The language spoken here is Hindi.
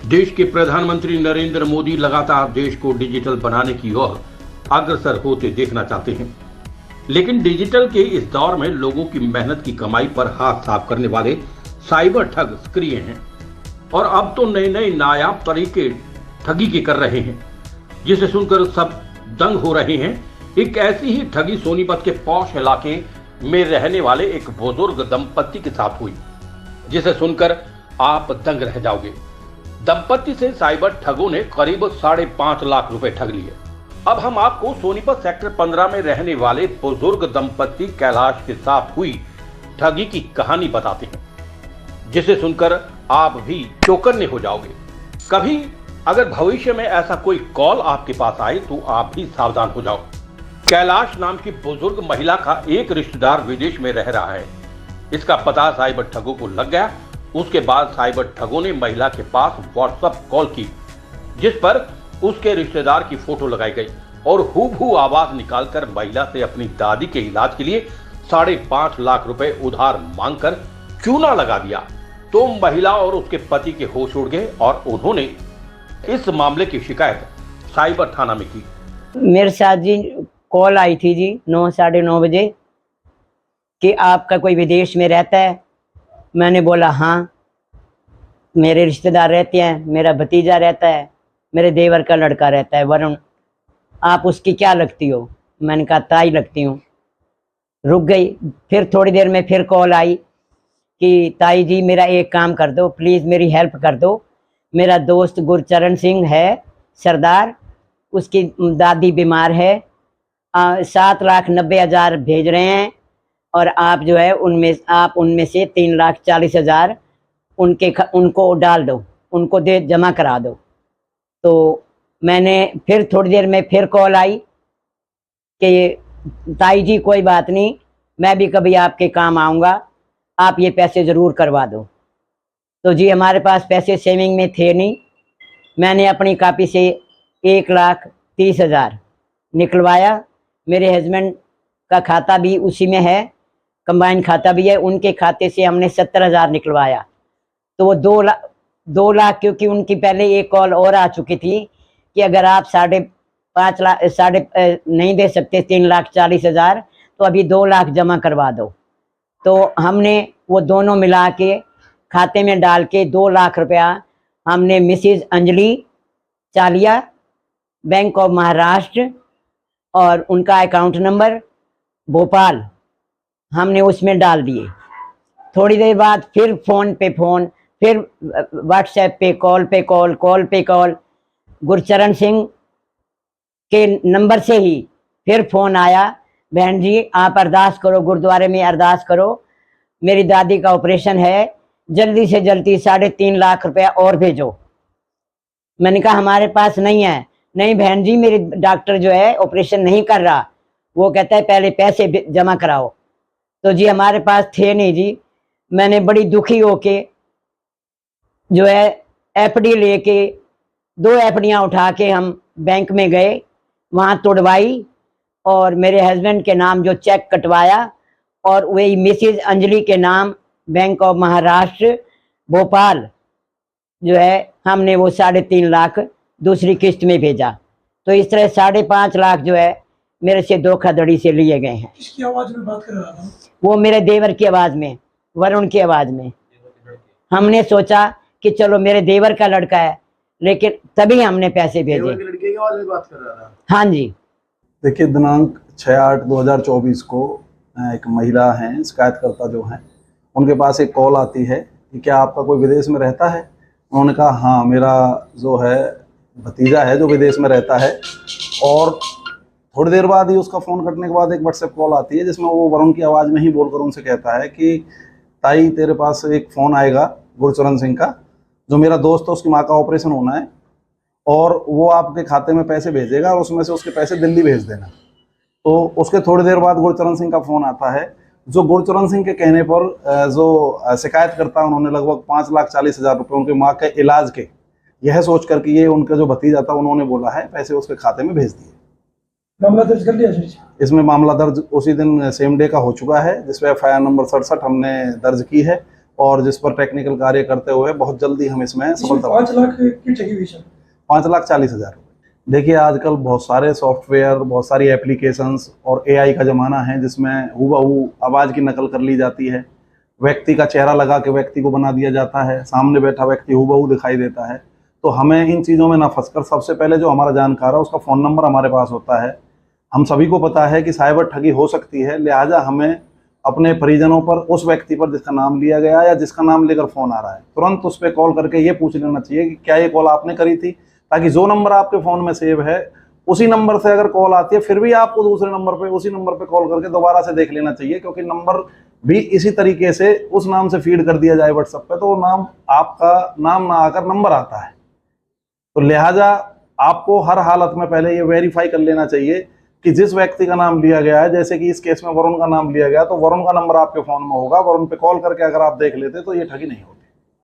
देश के प्रधानमंत्री नरेंद्र मोदी लगातार देश को डिजिटल बनाने की ओर अग्रसर होते देखना चाहते हैं, लेकिन डिजिटल के इस दौर में लोगों की मेहनत की कमाई पर हाथ साफ करने वाले साइबर ठग सक्रिय हैं और अब तो नए नए नायाब तरीके ठगी के कर रहे हैं, जिसे सुनकर सब दंग हो रहे हैं। एक ऐसी ही ठगी सोनीपत के पौष इलाके में रहने वाले एक बुजुर्ग दंपत्ति के साथ हुई, जिसे सुनकर आप दंग रह जाओगे। दंपत्ति से साइबर ठगों ने करीब 5.5 लाख रुपए ठग लिए। अब हम आपको सोनीपत सेक्टर 15 में रहने वाले बुजुर्ग दंपत्ति कैलाश के साथ हुई ठगी की कहानी बताते हैं, जिसे सुनकर आप भी चौकन्ने हो जाओगे। कभी अगर भविष्य में ऐसा कोई कॉल आपके पास आए तो आप भी सावधान हो जाओ। कैलाश नाम की बुजुर्ग महिला का एक रिश्तेदार विदेश में रह रहा है। इसका पता साइबर ठगों को लग गया। उसके बाद साइबर ठगों ने महिला के पास व्हाट्सएप कॉल की, जिस पर उसके रिश्तेदार की फोटो लगाई गई और हूबहू आवाज निकालकर महिला से अपनी दादी के इलाज के लिए 5.5 लाख रुपए उधार मांगकर चूना लगा दिया। तो महिला और उसके पति के होश उड़ गए और उन्होंने इस मामले की शिकायत साइबर थाना में की। मेरे साथ जी कॉल आई थी जी 9 साढ़े 9 बजे कि आपका कोई विदेश में रहता है। मैंने बोला हाँ, मेरे रिश्तेदार रहते हैं, मेरा भतीजा रहता है, मेरे देवर का लड़का रहता है वरुण। आप उसकी क्या लगती हो? मैंने कहा ताई लगती हूँ। रुक गई। फिर थोड़ी देर में फिर कॉल आई कि ताई जी मेरा एक काम कर दो, प्लीज़ मेरी हेल्प कर दो। मेरा दोस्त गुरचरण सिंह है सरदार, उसकी दादी बीमार है, 7,90,000 भेज रहे हैं और आप जो है उनमें से 3,40,000 उनको डाल दो, उनको दे जमा करा दो। तो मैंने फिर थोड़ी देर में फिर कॉल आई कि ताई जी कोई बात नहीं, मैं भी कभी आपके काम आऊँगा, आप ये पैसे ज़रूर करवा दो। तो जी हमारे पास पैसे सेविंग में थे नहीं। मैंने अपनी कापी से 1,30,000 निकलवाया। मेरे हस्बैंड का खाता भी उसी में है, कंबाइन खाता भी है, उनके खाते से हमने 70,000 निकलवाया। तो वो 2 लाख क्योंकि उनकी पहले एक कॉल और आ चुकी थी कि अगर आप 5.5 लाख नहीं दे सकते 3,40,000 तो अभी 2 लाख जमा करवा दो। तो हमने वो दोनों मिला के खाते में डाल के 2 लाख रुपया हमने Mrs Anjali Chalia, bank of Maharashtra, और उनका अकाउंट नंबर भोपाल, हमने उसमें डाल दिए। थोड़ी देर बाद फिर फ़ोन पे फ़ोन, फिर व्हाट्सएप पे कॉल पे कॉल, कॉल पे कॉल। गुरचरण सिंह के नंबर से ही फिर फ़ोन आया, बहन जी आप अरदास करो, गुरुद्वारे में अरदास करो, मेरी दादी का ऑपरेशन है, जल्दी से जल्दी 3.5 लाख रुपया और भेजो। मैंने कहा हमारे पास नहीं है। नहीं बहन जी, मेरी डॉक्टर जो है ऑपरेशन नहीं कर रहा, वो कहता है पहले पैसे जमा कराओ। तो जी हमारे पास थे नहीं जी। मैंने बड़ी दुखी होके जो है एफडी लेके 2 एफडियाँ उठा के हम बैंक में गए, वहाँ तोड़वाई और मेरे हस्बैंड के नाम जो चेक कटवाया और वही मिसिज अंजलि के नाम बैंक ऑफ महाराष्ट्र भोपाल जो है हमने वो 3.5 लाख दूसरी किस्त में भेजा। तो इस तरह 5.5 लाख जो है मेरे से धोखाधड़ी से लिए गए हैं। किसकी आवाज में बात कर रहा था? वो मेरे देवर की आवाज़ में, वरुण की आवाज़ में। हमने सोचा कि चलो मेरे देवर का लड़का है, लेकिन तभी हमने पैसे भेजे। देवर की लड़की की आवाज में बात कर रहा था? हाँ जी। देखिए, दिनांक 6/8/2024 को एक महिला हैं, शिकायतकर्ता जो हैं, उनके पास एक कॉल आती है कि क्या आपका कोई विदेश में रहता है। उन्होंने कहा हाँ, मेरा जो है भतीजा है जो विदेश में रहता है। और थोड़ी देर बाद ही उसका फ़ोन कटने के बाद एक व्हाट्सएप कॉल आती है, जिसमें वो वरुण की आवाज़ में ही बोलकर उनसे कहता है कि ताई तेरे पास एक फ़ोन आएगा गुरचरण सिंह का, जो मेरा दोस्त है, उसकी माँ का ऑपरेशन होना है और वो आपके खाते में पैसे भेजेगा और उसमें से उसके पैसे दिल्ली भेज देना। तो उसके थोड़ी देर बाद गुरचरण सिंह का फ़ोन आता है, जो गुरचरण सिंह के कहने पर जो शिकायतकर्ता उन्होंने लगभग 5,40,000 रुपये उनके माँ के इलाज के, यह सोच कर कि ये उनका जो भतीजा था, उन्होंने बोला है पैसे उसके खाते में भेज दिए। मामला दर्ज कर लिया? इसमें मामला दर्ज उसी दिन सेम डे का हो चुका है, जिसमें FIR नंबर 67 हमने दर्ज की है और जिस पर टेक्निकल कार्य करते हुए बहुत जल्दी हम इसमें इसमें सफलता 5 लाख की ठगी हुई सर। 5,40,000 रुपये। देखिए आजकल बहुत सारे सॉफ्टवेयर, बहुत सारी एप्लीकेशंस और एआई का ज़माना है जिसमें हूबहू आवाज़ की नकल कर ली जाती है, व्यक्ति का चेहरा लगा के व्यक्ति को बना दिया जाता है, सामने बैठा व्यक्ति हूबहू दिखाई देता है। तो हमें इन चीज़ों में ना फंसकर सबसे पहले जो हमारा जानकार है उसका फ़ोन नंबर हमारे पास होता है। हम सभी को पता है कि साइबर ठगी हो सकती है, लिहाजा हमें अपने परिजनों पर, उस व्यक्ति पर जिसका नाम लिया गया या जिसका नाम लेकर फ़ोन आ रहा है, तुरंत उस पर कॉल करके ये पूछ लेना चाहिए कि क्या ये कॉल आपने करी थी, ताकि जो नंबर आपके फ़ोन में सेव है उसी नंबर से अगर कॉल आती है फिर भी आपको दूसरे नंबर पे, उसी नंबर पे कॉल करके दोबारा से देख लेना चाहिए, क्योंकि नंबर भी इसी तरीके से उस नाम से फीड कर दिया जाए व्हाट्सएप पे तो वो नाम, आपका नाम ना आकर नंबर आता है। तो लिहाजा आपको हर हालत में पहले ये वेरीफाई कर लेना चाहिए कि जिस व्यक्ति का नाम लिया गया है, जैसे कि इस केस में वरुण का नाम लिया गया, तो वरुण का नंबर आपके फ़ोन में होगा, वरुण पे कॉल करके अगर आप देख लेते तो ये ठगी नहीं होती।